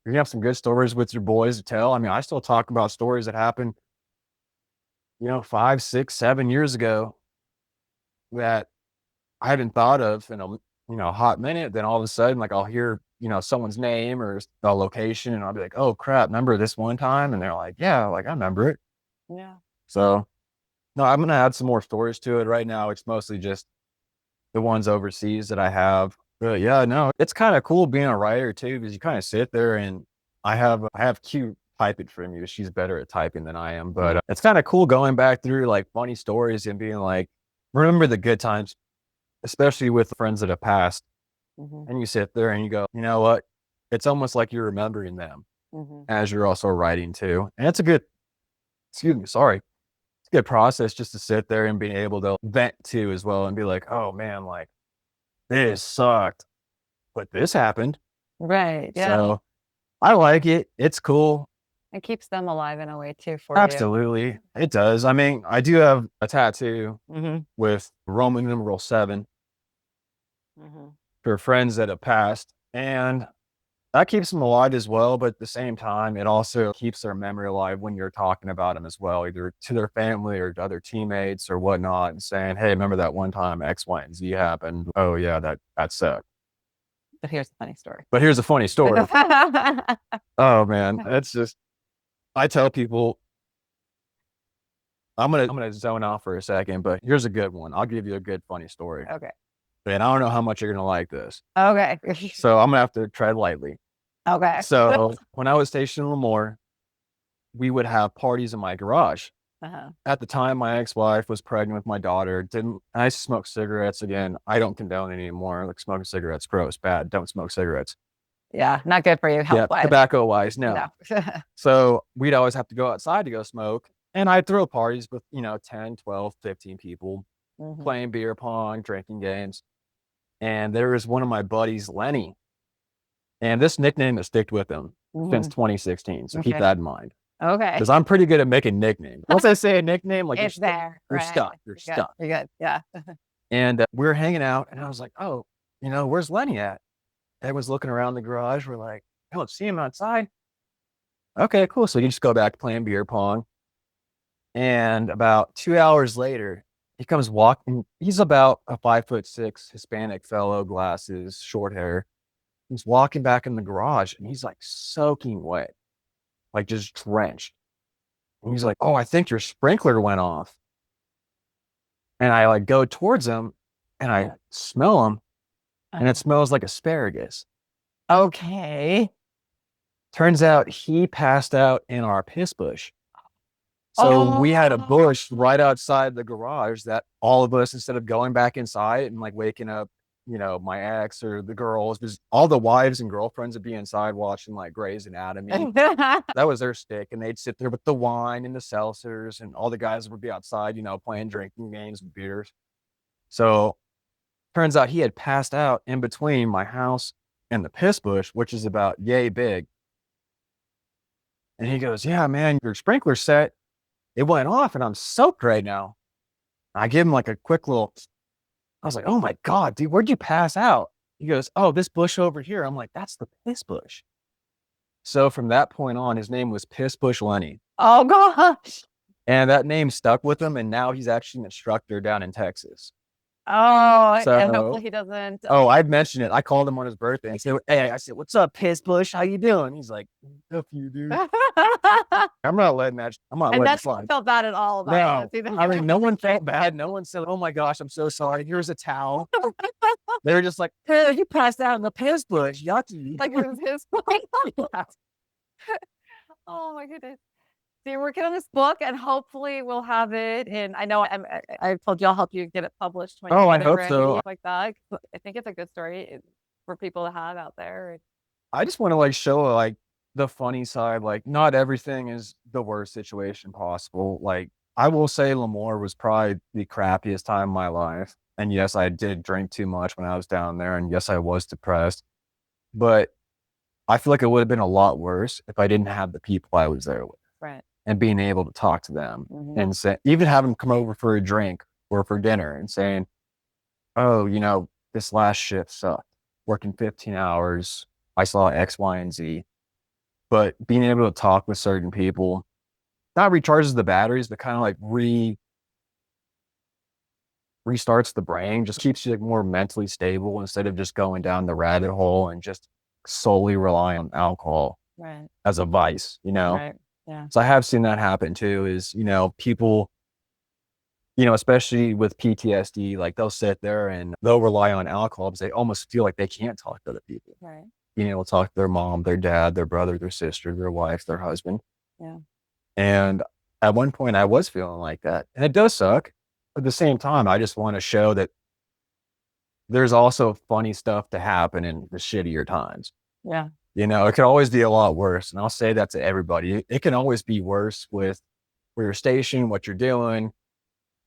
You're going to have some good stories with your boys to tell. I mean, I still talk about stories that happened, 5, 6, 7 years ago that I hadn't thought of in a hot minute. Then all of a sudden, like I'll hear, someone's name or a location, and I'll be like, oh crap, remember this one time? And they're like, yeah, like I remember it. Yeah. So no, I'm going to add some more stories to it. Right now, it's mostly just the ones overseas that I have. But yeah, no, it's kind of cool being a writer too, because you kind of sit there and I have Q type it for me. She's better at typing than I am. But it's kind of cool going back through like funny stories and being like, remember the good times, especially with friends that have passed. And you sit there and you go, you know what? It's almost like you're remembering them as you're also writing too. And it's a good, good process just to sit there and being able to vent to as well and be like, oh man, like this sucked, but this happened. Right. Yeah. So I like it. It's cool. It keeps them alive in a way too for Absolutely. It does. I mean, I do have a tattoo with Roman numeral 7 for friends that have passed. And that keeps them alive as well, but at the same time, it also keeps their memory alive when you're talking about them as well, either to their family or to other teammates or whatnot, and saying, hey, remember that one time X, Y, and Z happened? Oh yeah, that sucked. But here's the funny story. Oh man, it's just, I tell people, I'm gonna zone off for a second, but here's a good one. I'll give you a good funny story. Okay. And I don't know how much you're gonna like this. Okay. So I'm gonna have to tread lightly. Okay. So when I was stationed in Lemoore, we would have parties in my garage. At the time, my ex-wife was pregnant with my daughter. I used to smoke cigarettes. Again, I don't condone it anymore. Like smoking cigarettes, gross, bad. Don't smoke cigarettes. Yeah, not good for you health-wise. Tobacco-wise, no. So we'd always have to go outside to go smoke. And I'd throw parties with, 10, 12, 15 people, playing beer pong, drinking games. And there was one of my buddies, Lenny. And this nickname has stuck with him since 2016. So keep that in mind. Okay. Because I'm pretty good at making nicknames. Once I say a nickname, like it's there. You're stuck. You're stuck. You're good. Yeah. And we were hanging out, and I was like, oh, where's Lenny at? Everyone's looking around the garage. We're like, I don't see him outside. Okay, cool. So you just go back to playing beer pong. And about 2 hours later, he comes walking. He's about a 5'6" Hispanic fellow, glasses, short hair. He's walking back in the garage, and he's like soaking wet, like just drenched. And he's like, oh, I think your sprinkler went off. And I like go towards him and I smell him, and it smells like asparagus. Okay. Turns out he passed out in our piss bush. So we had a bush right outside the garage that all of us, instead of going back inside and like waking up, my ex or the girls, because all the wives and girlfriends would be inside watching like Grey's Anatomy. That was their stick. And they'd sit there with the wine and the seltzers, and all the guys would be outside, playing drinking games and beers. So turns out he had passed out in between my house and the piss bush, which is about yay big. And he goes, yeah, man, your sprinkler set, it went off and I'm soaked right now. I give him like a quick little, I was like, oh my God, dude, where'd you pass out? He goes, oh, this bush over here. I'm like, that's the piss bush. So from that point on, his name was Piss Bush Lenny. Oh gosh. And that name stuck with him. And now he's actually an instructor down in Texas. Oh, so, and hopefully he doesn't. Oh, I'd mentioned it. I called him on his birthday and said, hey, I said, what's up, Piss Bush? How you doing? He's like, F you, dude. I'm not letting that. I'm not letting it slide. I felt bad at all about it. I mean, no one felt bad. No one said, oh my gosh, I'm so sorry. Here's a towel. They were just like, hey, you passed out in the piss bush. Yucky. Like it was his fault. Oh my goodness. So you're working on this book, and hopefully we'll have it. And I know I've told you I'll help you get it published when you Oh, I get it hope ready, so. like that. I think it's a good story for people to have out there. I just want to like show like the funny side. Like, not everything is the worst situation possible. Like, I will say Lemoore was probably the crappiest time of my life. And yes, I did drink too much when I was down there. And yes, I was depressed. But I feel like it would have been a lot worse if I didn't have the people I was there with Right. and being able to talk to them Mhm. and say, even have them come over for a drink or for dinner and saying, oh, this last shift sucked. Working 15 hours. I saw X, Y, and Z. But being able to talk with certain people not recharges the batteries, but kind of like restarts the brain, just keeps you like more mentally stable instead of just going down the rabbit hole and just solely rely on alcohol Right. as a vice, Right. Yeah. So I have seen that happen too, is, people, especially with PTSD, like they'll sit there and they'll rely on alcohol because they almost feel like they can't talk to other people. Right. Being able to talk to their mom, their dad, their brother, their sister, their wife, their husband. Yeah. And at one point I was feeling like that. And it does suck. At the same time, I just want to show that there's also funny stuff to happen in the shittier times. Yeah. It could always be a lot worse. And I'll say that to everybody. It can always be worse with where you're stationed, what you're doing,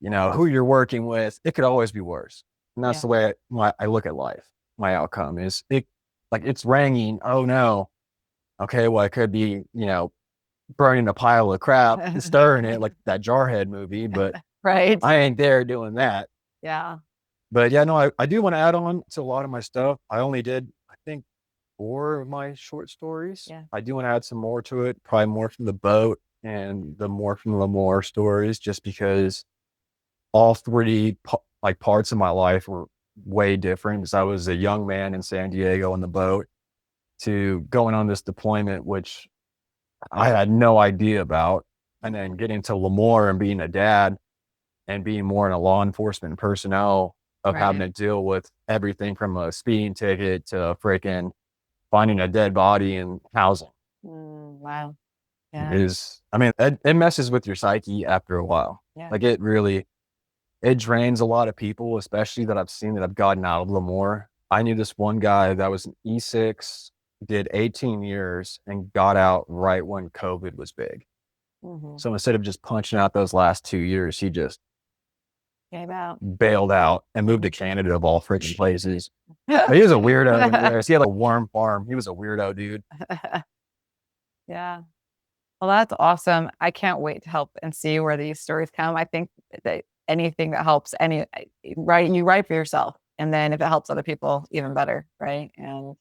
who you're working with. It could always be worse. And that's the way I look at life. My outcome is it's raining. Oh no. Okay. Well, I could be, burning a pile of crap and stirring it like that Jarhead movie, but Right. I ain't there doing that. Yeah. But yeah, no, I do want to add on to a lot of my stuff. I only did, I think, 4 of my short stories. Yeah. I do want to add some more to it, probably more from the boat and the more from the more stories, just because all 3 parts of my life were way different. Because I was a young man in San Diego on the boat to going on this deployment, which I had no idea about, and then getting to Lemoore and being a dad and being more in a law enforcement personnel of having to deal with everything from a speeding ticket to freaking finding a dead body in housing. Wow. Yeah. It messes with your psyche after a while. Yeah. Like it drains a lot of people, especially that I've seen that have gotten out of Lemoore. I knew this one guy that was an E6, did 18 years and got out right when COVID was big. Mm-hmm. So instead of just punching out those last 2 years, he just Came out. bailed out and moved to Canada of all freaking places. But he was a weirdo anyways. He had like a worm farm. He was a weirdo dude. Yeah. Well, that's awesome. I can't wait to help and see where these stories come. I think that anything that helps you write for yourself. And then if it helps other people, even better. Right. And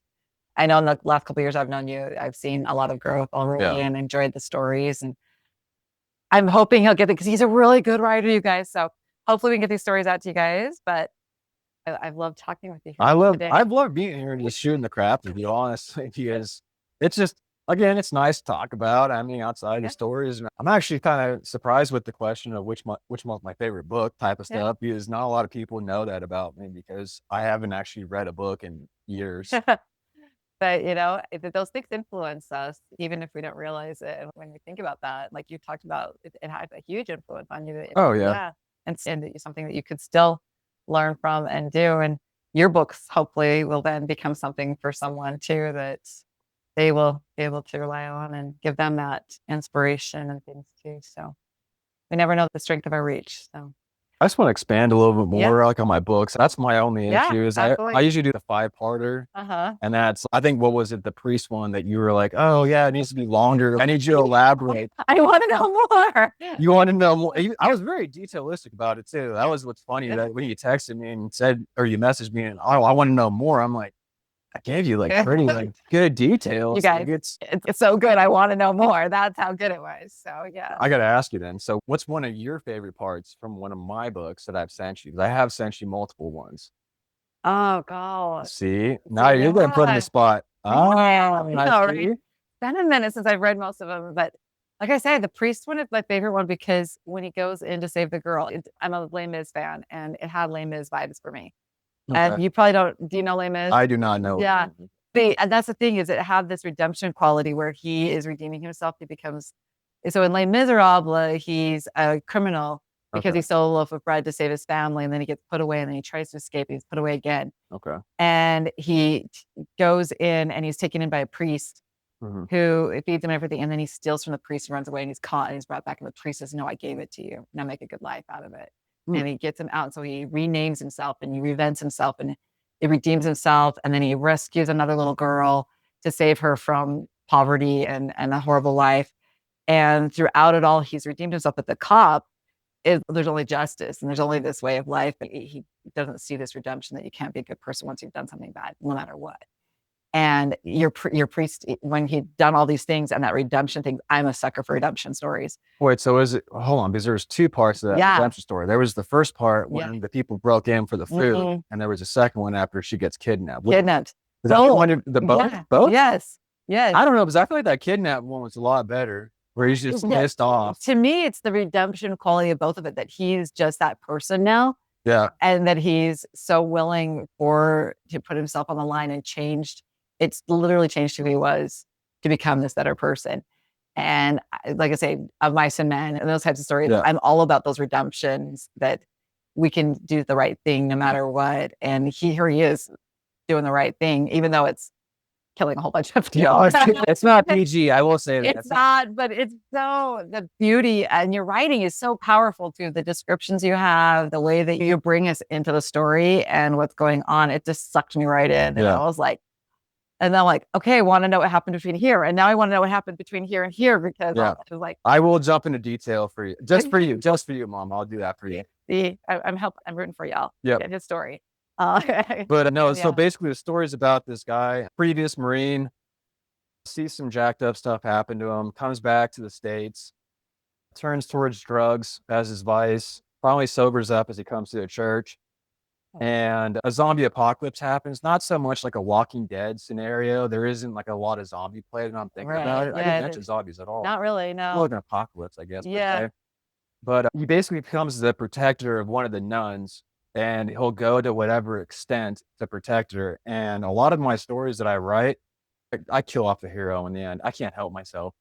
I know in the last couple of years I've known you, I've seen a lot of growth already and enjoyed the stories. And I'm hoping he'll get it because he's a really good writer, you guys. So hopefully we can get these stories out to you guys. But I've loved talking with you. I've loved being here and just shooting the crap with you, honestly, because it's just, again, it's nice to talk about. I mean, outside the stories. I'm actually kind of surprised with the question of which one's my favorite book type of stuff, because not a lot of people know that about me because I haven't actually read a book in years. But, those things influence us, even if we don't realize it. And when we think about that, like you talked about, it had a huge influence on you. Oh, yeah. And it's something that you could still learn from and do. And your books hopefully will then become something for someone too that they will be able to rely on and give them that inspiration and things too. So we never know the strength of our reach. So I just want to expand a little bit more like on my books. That's my only issue is I usually do the 5-parter. And that's, I think, what was it? The priest one that you were like, oh yeah, it needs to be longer. I need you to elaborate. I want to know more. You want to know more? I was very detailistic about it too. That was what's funny that when you texted me and said, or you messaged me and, oh, I want to know more. I'm like, I gave you like pretty like good details. You guys, it's so good. I want to know more. That's how good it was. So yeah. I got to ask you then. So what's one of your favorite parts from one of my books that I've sent you? Because I have sent you multiple ones. Oh God. See, now you're going to put in the spot. Oh, it's been a minute since I've read most of them, but like I said, the priest one is my favorite one because when he goes in to save the girl, I'm a Les Mis fan, and it had Les Mis vibes for me. Okay. And you probably don't. Do you know Les Mis? I do not know. Yeah. And that's the thing is it had this redemption quality where he is redeeming himself. He becomes So in Les Miserables, he's a criminal because Okay. he stole a loaf of bread to save his family, and then he gets put away, and then he tries to escape. He's put away again. Okay. And he goes in, and he's taken in by a priest Mhm. who feeds him everything, and then he steals from the priest and runs away, and he's caught, and he's brought back, and the priest says, "No, I gave it to you. Now make a good life out of it." Hmm. And he gets him out, and so he renames himself, and he revents himself, and he redeems himself, and then he rescues another little girl to save her from poverty and a horrible life. And throughout it all, he's redeemed himself. But the cop there's only justice, and there's only this way of life. But he doesn't see this redemption that you can't be a good person once you've done something bad, no matter what. And your priest, when he'd done all these things and that redemption thing, I'm a sucker for redemption stories. Wait, so is it, hold on, because there's two parts to that redemption story. There was the first part when the people broke in for the food, and there was a second one after she gets kidnapped. Kidnapped. Is that the one, the both? Yeah. Both? Yes. Yes. I don't know, because I feel like that kidnapped one was a lot better, where he's just pissed off. To me, it's the redemption quality of both of it, that he's just that person now. Yeah. And that he's so willing to put himself on the line and changed. It's literally changed who he was to become this better person. And like I say, of Mice and Men and those types of stories, I'm all about those redemptions, that we can do the right thing no matter what. And here he is doing the right thing, even though it's killing a whole bunch of people. It's not PG, I will say that. It's not, but it's so, the beauty, and your writing is so powerful too. The descriptions you have, the way that you bring us into the story and what's going on, it just sucked me right in. And I was like, and then I'm like, okay, I want to know what happened between here. And now I want to know what happened between here and here, because I was like, I will jump into detail for you. Just for you, Mom. I'll do that for you. See, I'm rooting for y'all. Yeah. Get his story. But no, so basically the story is about this guy, previous Marine, sees some jacked up stuff happen to him, comes back to the States, turns towards drugs as his vice, finally sobers up as he comes to a church. And a zombie apocalypse happens. Not so much like a Walking Dead scenario. There isn't like a lot of zombie play that I'm thinking about it. I didn't mention zombies at all. Not really, no. More like an apocalypse, I guess. Yeah. But he basically becomes the protector of one of the nuns, and he'll go to whatever extent to protect her. And a lot of my stories that I write, I kill off the hero in the end. I can't help myself.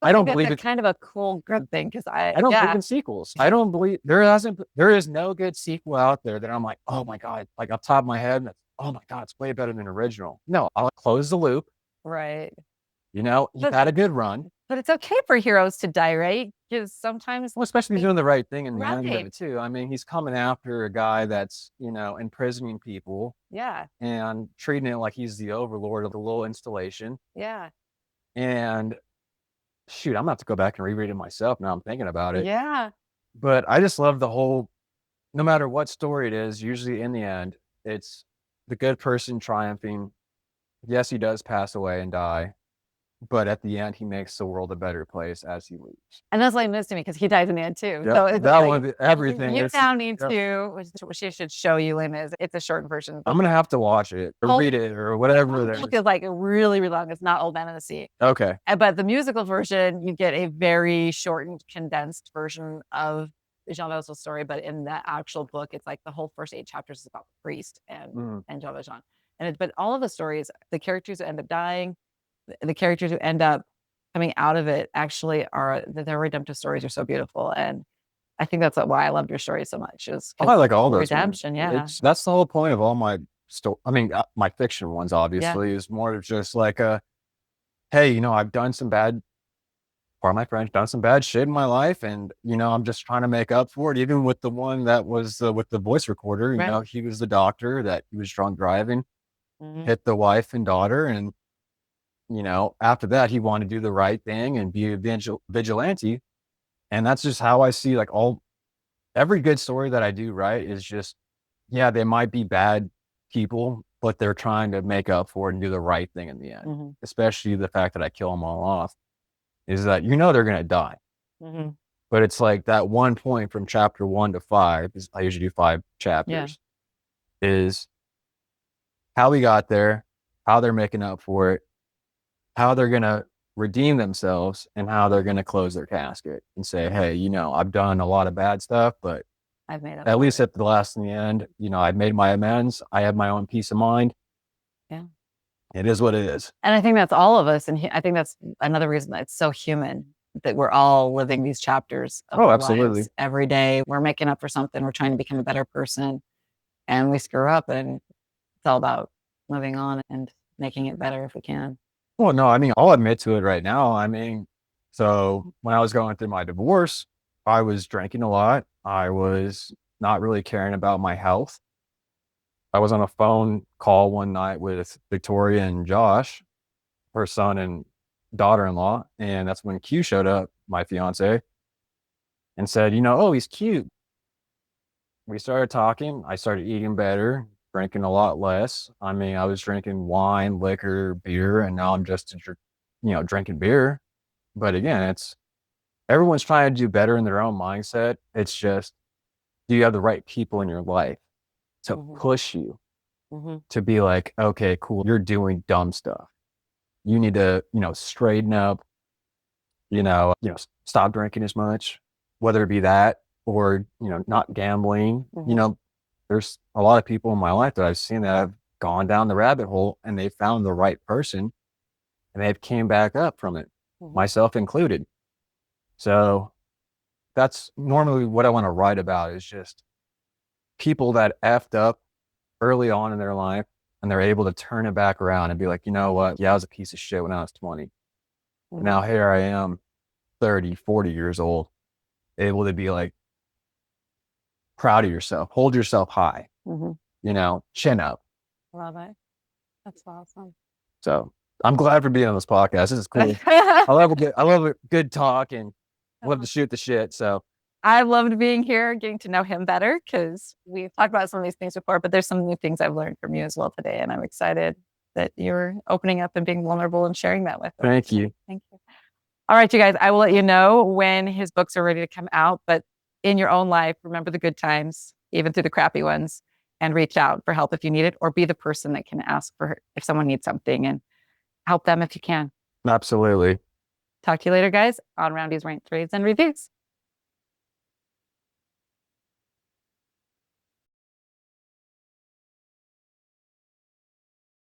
I don't believe it's kind of a cool, good thing, because I don't believe in sequels. I don't believe there is no good sequel out there that I'm like, oh my God, like off the top of my head, oh my God, it's way better than original. No, I'll close the loop. Right. You know, you've had a good run. But it's okay for heroes to die, right? Because sometimes, well, especially he's doing the right thing in the end of it too. I mean, he's coming after a guy that's, imprisoning people. Yeah. And treating it like he's the overlord of the little installation. Yeah. And shoot, I'm gonna have to go back and reread it myself now I'm thinking about it. Yeah. But I just love the whole, no matter what story it is, usually in the end, it's the good person triumphing. Yes, he does pass away and die, but at the end, he makes the world a better place as he leaves. And that's like missed to me, because he dies in the end too. Yep. So it's that like, one, everything. You now need to, which she should show you, Lynn, is it's a short version. I'm gonna have to watch it or read it or whatever. The book is like really, really long. It's not Old Man in the Sea. Okay. But the musical version, you get a very shortened, condensed version of Jean Valjean's story. But in the actual book, it's like the whole first 8 chapters is about the priest and Jean Valjean. But all of the stories, the characters who end up dying, the characters who end up coming out of it, actually their redemptive stories are so beautiful. And I think that's why I loved your story so much. I like all those redemption. Ones. That's the whole point of all my my fiction ones, obviously, is more of just like hey, I've done some bad, pardon my French, done some bad shit in my life, and I'm just trying to make up for it. Even with the one that was with the voice recorder, he was the doctor that he was drunk driving, hit the wife and daughter, and after that, he wanted to do the right thing and be a vigilante. And that's just how I see every good story that I do, right? Is just, they might be bad people, but they're trying to make up for it and do the right thing in the end. Especially the fact that I kill them all off is that, they're going to die. But it's like that one point from chapter 1 to 5, I usually do 5 chapters, is how we got there, how they're making up for it, how they're going to redeem themselves, and how they're going to close their casket and say, hey, I've done a lot of bad stuff, but I've made up at least at the last in the end, I've made my amends. I have my own peace of mind. Yeah. It is what it is. And I think that's all of us. And I think that's another reason that it's so human, that we're all living these chapters of Oh, our absolutely. lives every day. We're making up for something. We're trying to become a better person, and we screw up, and it's all about moving on and making it better if we can. Well, no, I mean, I'll admit to it right now. I mean, so when I was going through my divorce, I was drinking a lot. I was not really caring about my health. I was on a phone call one night with Victoria and Josh, her son and daughter-in-law, and that's when Q showed up, my fiance, and said, "Oh, he's cute." We started talking. I started eating better, drinking a lot less. I mean, I was drinking wine, liquor, beer, and now I'm just, drinking beer. But again, everyone's trying to do better in their own mindset. It's just, do you have the right people in your life to push you to be like, okay, cool, you're doing dumb stuff. You need to, straighten up, stop drinking as much, whether it be that or, not gambling. There's a lot of people in my life that I've seen that have gone down the rabbit hole and they found the right person and they've came back up from it, myself included. So that's normally what I want to write about, is just people that effed up early on in their life and they're able to turn it back around and be like, you know what? Yeah, I was a piece of shit when I was 20. And now here I am, 30, 40 years old, able to be like, proud of yourself, hold yourself high, chin up. Love it. That's awesome. So I'm glad for being on this podcast. This is cool. I love a good talk and love to shoot the shit. So I loved being here, getting to know him better, because we've talked about some of these things before, but there's some new things I've learned from you as well today. And I'm excited that you're opening up and being vulnerable and sharing that with us. Thank you. Thank you. All right, you guys, I will let you know when his books are ready to come out, but in your own life, remember the good times, even through the crappy ones, and reach out for help if you need it, or be the person that can ask for if someone needs something and help them if you can. Absolutely. Talk to you later, guys, on Roundy's Rants, Raves and Reviews.